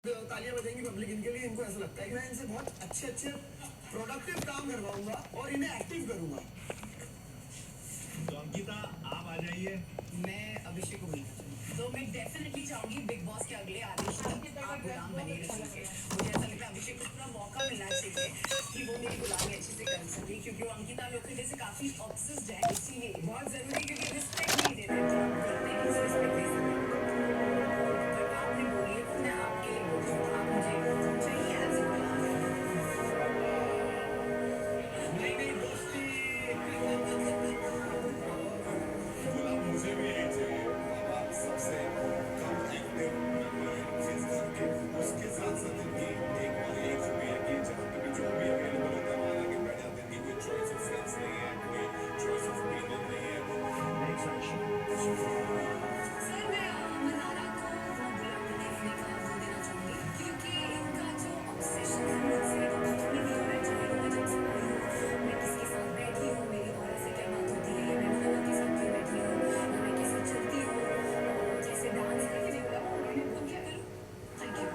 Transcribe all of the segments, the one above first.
तालियां बजाएंगी पब्लिक इनके लिए। इनको ऐसा लगता है कि मैं इनसे बहुत अच्छे अच्छे प्रोडक्टिव काम करवाऊंगा और इन्हें एक्टिव करूंगा। तो अंकिता आप आ जाइए। मैं अभिषेक को मिलना चाहूंगी। तो मैं डेफिनेटली चाहूंगी बिग बॉस के अगले आदेश तक आप गुलाम बने रहिए। मुझे ऐसा लगता है अभिषेक को पूरा मौका मिलना चाहिए कि वो मेरी गुलामी अच्छे से कर सके, क्योंकि वो अंकिता लोखंडे से काफी ऑब्सेस्ड है। इसीलिए बहुत जरूरी है, क्योंकि रिस्पेक्ट नहीं देते जो आप देखते हैं रिस्पेक्ट दे सकते। तो आपने बोलिए तो मैं आपके लिए बोल रही हूँ, आप मुझे चाहिए एज ए गुलाम। नहीं नहीं दोस्ती गुलाम मुझे भी यही चाहिए। अब आप सबसे कम एक्टिव मेंबर हैं इस घर के। उसके साथ साथ इनकी एक और एज भी है कि जहाँ पे भी जो भी अवेलेबल होता है वहाँ आके बैठ जाते हैं। इनकी कोई चॉइस ऑफ फ्रेंड्स नहीं है, कोई चॉइस ऑफ ओपिनियन नहीं है। सर मैं मनारा को गुलाम बने रहने का वो देना चाहूंगी, क्योंकि इनका जो ऑब्सेशन है मुझसे वो खत्म ही नहीं हो रहा है। चाहे मैं जब से आई हूँ, मैं किसके साथ बैठी हूँ, मेरी और से क्या बात होती है, मैं मनारा के साथ क्यों बैठी हूँ, या मैं कैसे चलती हूँ, जैसे डांस करके नहीं बोला मैंने बोल क्या करूँ। Thank you.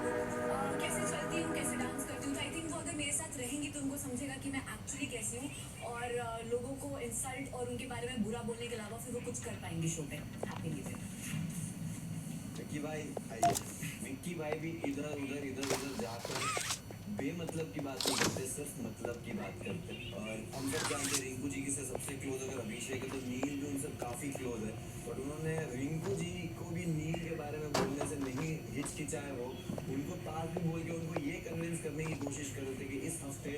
कैसे चलती हूँ, कैसे डांस करती हूँ, तो आई थिंक वो अगर मेरे साथ रहेंगी तो उनको समझेगा कि मैं एक्चुअली कैसी हूँ, और लोगों को इंसल्ट और उनके बारे में बुरा बोलने के अलावा फिर वो कुछ कर पाएंगे शो पे। Happy new year. विक्की भाई आइए। विक्की भाई भी इधर उधर जाकर बेमतलब की बात नहीं करते, सिर्फ मतलब की बात करते हैं। और हम सब जानते हैं रिंकू जी की से सबसे क्लोज अगर अभिषेक है तो नील भी उनसे काफी क्लोज है। बट उन्होंने रिंकू जी को भी नील के बारे में बोलने से नहीं हिचकिचाए। वो उनको पास भी बोल के उनको ये कन्विंस करने की कोशिश कर रहे थे कि इस हफ्ते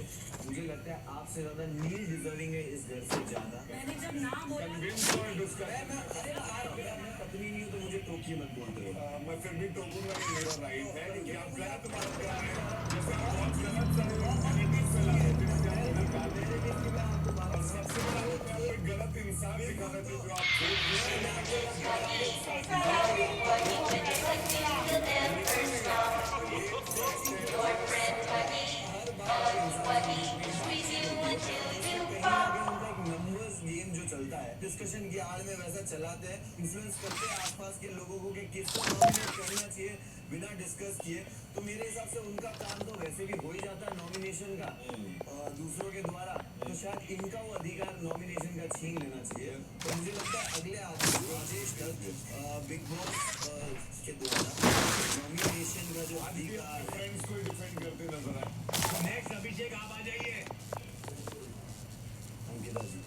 मुझे लगता है आपसे ज्यादा नील डिजर्विंग है इस घर से जाना। मैंने जब ना बोला कन्विंस और डिस्कस मैं पत्नी नहीं हूँ तो मुझे टोकिए मत बोलते हो। मैं फिर भी टोकूंगा कि मेरा राइट है, क्योंकि आप गलत बात कर रहे हैं। जैसे आप बहुत गलत सारे नेगेटिव फैला रहे थे कि आप गलत बात कर रहे हैं। और सबसे बड़ा वो मैं एक गलत इंसान दिखा रहे थे जो आप झूठ नंबर्स गेम जो चलता है डिस्कशन की आड़ में वैसा चलाते हैं, इन्फ्लुएंस करते हैं आसपास के लोगों को कि किसको नॉमिनेट करना चाहिए बिना डिस्कस किए। तो मेरे हिसाब से उनका काम तो वैसे भी हो ही जाता है नॉमिनेशन का दूसरों के द्वारा। तो शायद इनका वो अधिकार नॉमिनेशन का छीन लेना चाहिए। तो मुझे लगता है अगले आदेश तक बिग बॉस के द्वारा नॉमिनेशन का जो अधिकार फ्रेंड्स को डिफेंड करते नजर आए। नेक्स्ट अभिषेक आप आ जाइए। अंकिता जी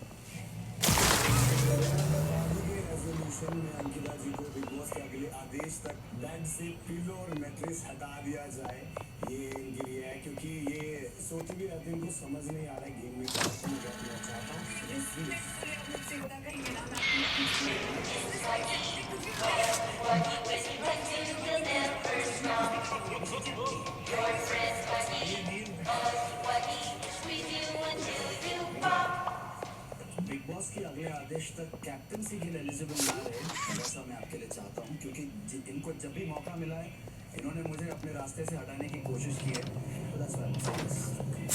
रेजोल्यूशन में अंकिता जी को बिग बॉस के अगले आदेश तक बेड से पिलो और मैट्रेस हटा दिया जाए, ये इनके लिए है। क्योंकि ये सोच भी रहते हैं, इनको समझ नहीं आ रहा है गेम में क्या मैं चाहता हूँ। बिग बॉस के अगले आदेश तक कैप्टनसी के लिए एलिजिबल ना रहे, वैसा मैं आपके लिए चाहता हूँ। क्योंकि इनको जब भी मौका मिला है इन्होंने मुझे अपने रास्ते से हटाने की कोशिश की है। तो that's why I'm saying this.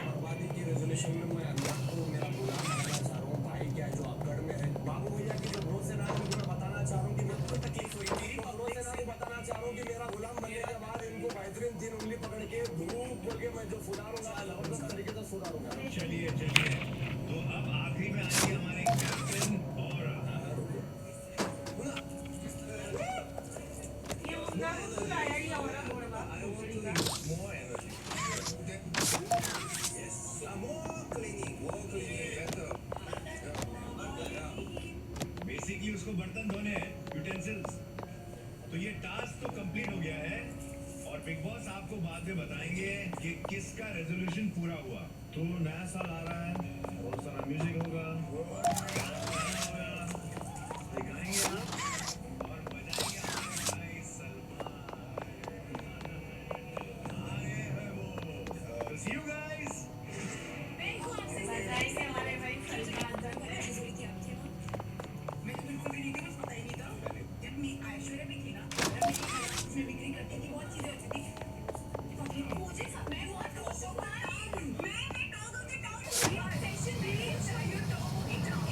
आबादी की रेजोल्यूशन में मैं अल्लाह को मेरा गुलाम बनाना चाह रहा हूँ। भाई क्या है जो अकड़ में है, बाबू भैया की जो भरोसे ना है उनको मैं बताना चाह रहा हूँ कि मेरे को तकलीफ हुई थी। भरोसे ना को बताना चाह रहा हूँ कि मेरा गुलाम बनने के बाद इनको बेहतरीन 3 उंगली पकड़ के धूप बोल के मैं जो फुलारूंगा जबरदस्त तरीके से फुलारूंगा। चलिए तो अब आखिरी में आएंगे हमारे कैप्टन और More energy. Yes. More cleaning, better. Basically उसको बर्तन धोने हैं, यूटेंसिल्स। तो ये टास्क तो कंप्लीट हो गया है और बिग बॉस आपको बाद में बताएंगे कि किसका रेजोल्यूशन पूरा हुआ। तो नया साल आ रहा है, बहुत सारा म्यूजिक होगा, गाना होगा, दिखाएंगे आप और बजाएंगे हमारे भाई सलमान। आए हैं वो। तो see you guys। मैं तो बिल्कुल भी नहीं थी, कुछ पता ही नहीं था। जब मैं ऐश्वर्या भी थी ना, तब मेरी खाना में बिक्री करती थी, बहुत चीजें होती थी। मुझे मैं बहुत खुश हूँ भाई। मैं top of the town. Your attention release, you top of the town.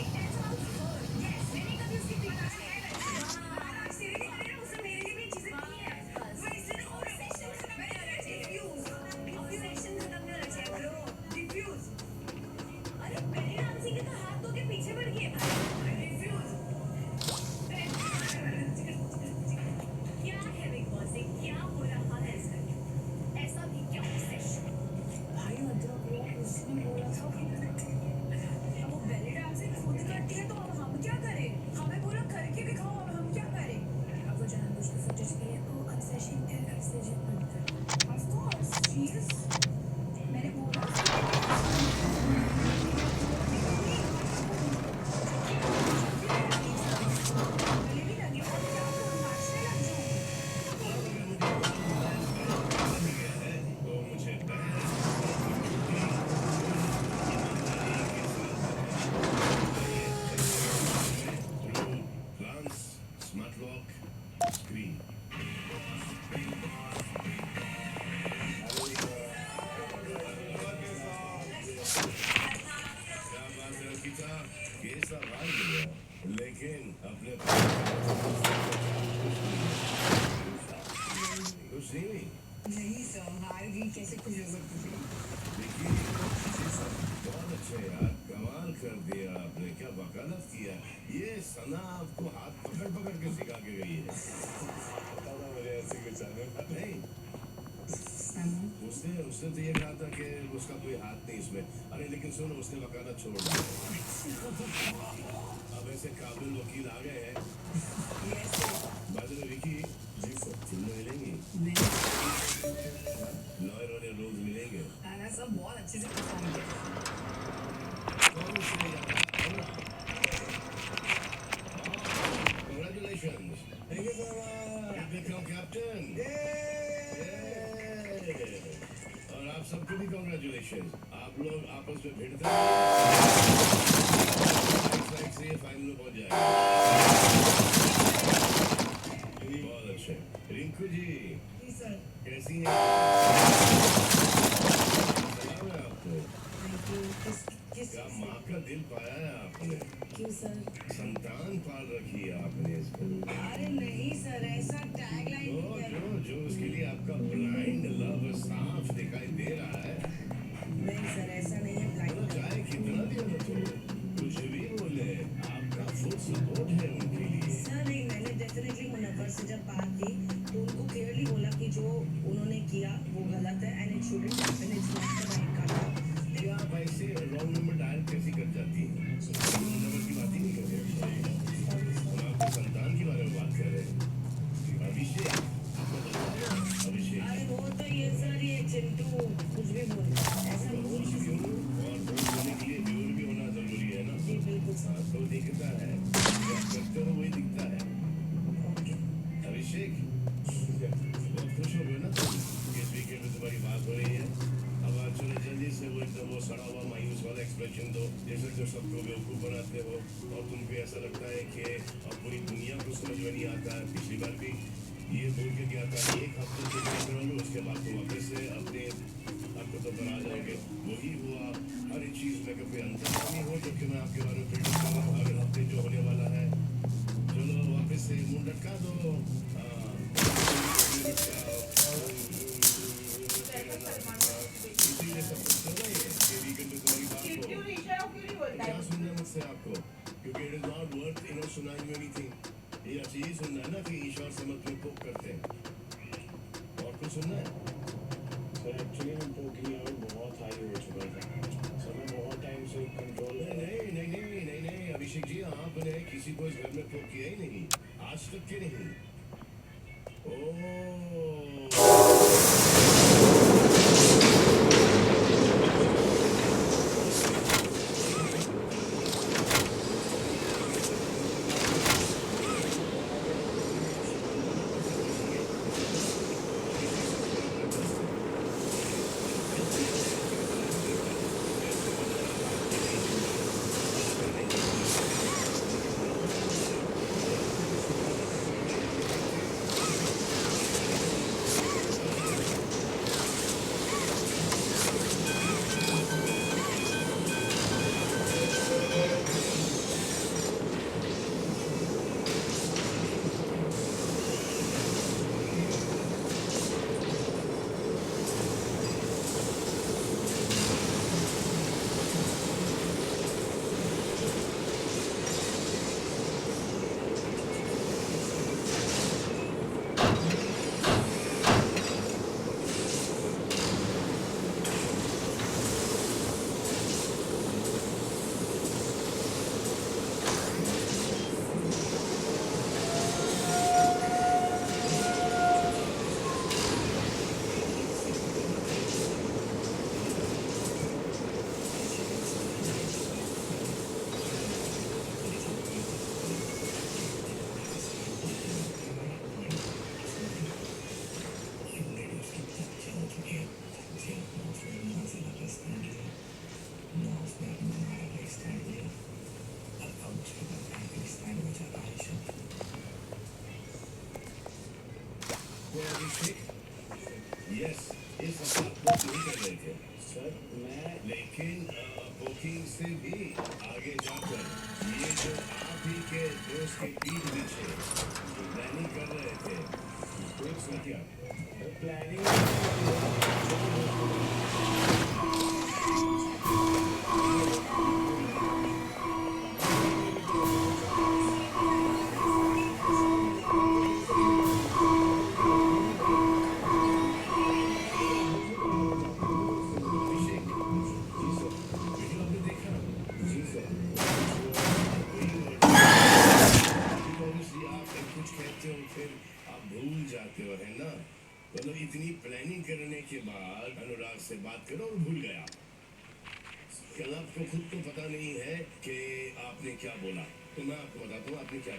अपने खुश नहीं हुई नहीं सर, हार गई कैसे खुश हो सकती थी? देखिए बहुत अच्छा यार, कमाल कर दिया आपने, क्या वकालत किया। ये सना आपको हाथ पकड़ पकड़ के सिखा के गई है। पता था मुझे ऐसे कुछ आने वाला नहीं। उसने उसने तो ये कहा था कि उसका कोई हाथ नहीं इसमें। अरे लेकिन सुनो, उसने वकालत छोड़ दी। अब ऐसे काबिल वकील आ गए हैं। बाद में विकी जी सर फिल्में मिलेंगी, लॉयर वाले रोज मिलेंगे। मैंने सब बहुत अच्छे से परफॉर्म किया। कौन से Congratulations. Thank you so much. You become captain. और आप सबको भी congratulations. आप लोग आपस में भिड़ते हैं। से ये फाइनल में पहुंच जाएगा। बहुत अच्छे। रिंकू जी जी सर। कैसी हैं? सलाम है आपको। क्या माँ का दिल पाया है आपने? क्यों सर? संतान पाल रखी है आपने इसको। अरे नहीं सर, ऐसा टैगलाइन जो जो जो उसके लिए आपका ब्लाइंड लव साफ दिखाई दे रहा है। नहीं सर, ऐसा नहीं है बोलो चाहे कितना भी हो तो कुछ भी बोले, आपका फुल सपोर्ट है उनके लिए। सर नहीं, मैंने डेफिनेटली मुनव्वर से जब बात की तो उनको क्लियरली बोला कि जो उन्होंने किया वो गलत है and it shouldn't happen, it's not the right cut. ये आप ऐसे रॉन्ग नंबर डायल कैसे कर जाती हैं? नंबर की बात ही नहीं करते। हम आपके संतान के बारे में बात कर रहे हैं। अभिषेक आपको पता है ना? अभिषेक अरे वो तो ये सर, ये चिंटू कुछ भी बोल रहा है, ऐसा रोज कुछ भी हो और रोज होने के लिए व्यूअर भी होना जरूरी है ना। जी बिल्कुल सर। हाँ, तो दिखता है, क्या करते हो वही दिखता है। अभिषेक बहुत खुश हो गए ना तुम? इस वीकेंड में तुम्हारी बात हो रही है। अब आज चलो जल्दी से वो एकदम वो सड़ा हुआ मायूस वाला एक्सप्रेशन दो, जैसे जो सबको बेवकूफ़ बनाते हो और तुमको ऐसा लगता है कि अब पूरी दुनिया को समझ में नहीं आता है। पिछली बार भी ये बोल के गया था 1 हफ्ते से क्या करोगे, उसके बाद तो वापस से अपने आपको तो पर आ जाओगे। वही हुआ हर एक चीज़ में कभी अंतर्गामी हो, जो कि मैं आपके बारे में प्रेडिक्ट कर रहा हूँ हर हफ्ते जो होने वाला है। चलो वापस से मुंह लटका दो। इसीलिए सब कुछ चल रही है कि वीकेंड में तुम्हारी बात हो। क्या सुनना है मुझसे आपको? क्योंकि इट इज नॉट वर्थ सुनाइंग एनीथिंग। ये अच्छा यही सुनना है ना कि ईश्वर समझ में पोक करते हैं, और कुछ सुनना है? सर एक्चुअली मैं पोकिंग लेवल बहुत हाई हो चुका था, सर मैं बहुत टाइम से कंट्रोल नहीं नहीं नहीं नहीं नहीं नहीं अभिषेक जी, आपने किसी को इस घर में पोक किया ही नहीं, आज तक के नहीं। ओह यस इस हफ्ते आप नहीं कर रहे थे सर मैं लेकिन बुकिंग से भी आगे जाकर ये जो आप ही के दोस्त के पीठ पीछे प्लानिंग कर रहे थे तो इसमें क्या अभिषेक जी सर वीडियो आपने देखा जी सर ऑब्वियसली आप जब कुछ कहते हो फिर आप भूल जाते हो है ना मतलब इतनी प्लानिंग करने के बाद अनुराग से बात करो और भूल गया कल आपको खुद को पता नहीं है कि आपने क्या बोला तो मैं आपको बताता हूँ आपने क्या